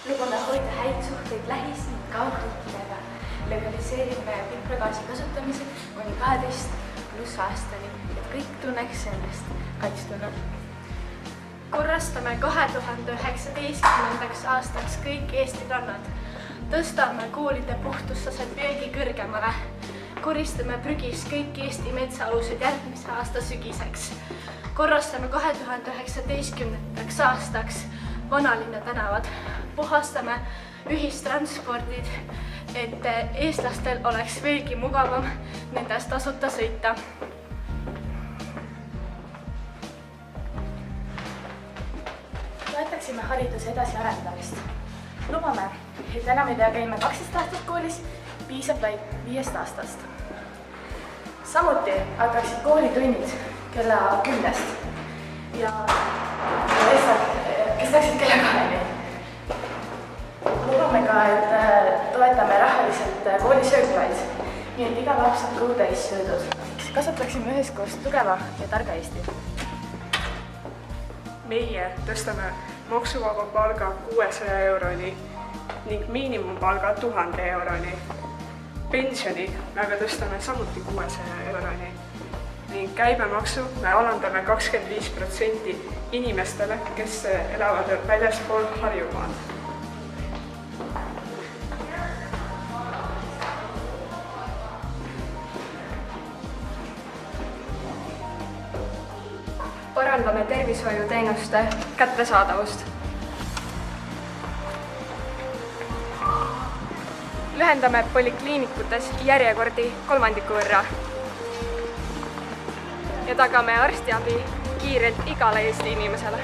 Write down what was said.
lubame hoida häid suhteid lähis- ning kaugriikidega. Legaliseerime pipragaasi kasutamise kuni 12+ aastani, et kõik tunneks ennast kaitstuna. Korrastame 2019. aastaks kõik Eesti rannad. Tõstame koolide puhtustaset veelgi kõrgemale. Koristame prügis kõik Eesti metsaalused järgmise aasta sügiseks. Korrastame 2019. aastaks vanalinna tänavad. Puhastame ühistranspordid, et eestlastel oleks veelgi mugavam nendes tasuta sõita. Toetaksime hariduse edasiarendamist. Lubame, et enam ei pea käima 12 aastat koolis, piisab vaid 5 aastast. Samuti hakkaksid koolitunnid kella 10-st ja kestaksid kella 2-ni. Lubame ka, et toetame rahaliselt koolisööklaid, nii et iga laps saab kõhu täis söödud. Kasvataksime üheskoos tugeva ja targa Eesti. Meie tõstame maksuvaba palga 600 euroni ning miinimumpalga 1000 euroni. Pensioni me aga tõstame samuti 600 euroni ning käibemaksu me alandame 25% inimestele, kes elavad väljaspool Harjumaad. Parandame tervishoiuteenuste kättesaadavust. Lühendame polikliinikutes järjekordi 1/3 võrra. Ja tagame arstiabi kiirelt igale Eesti inimesele.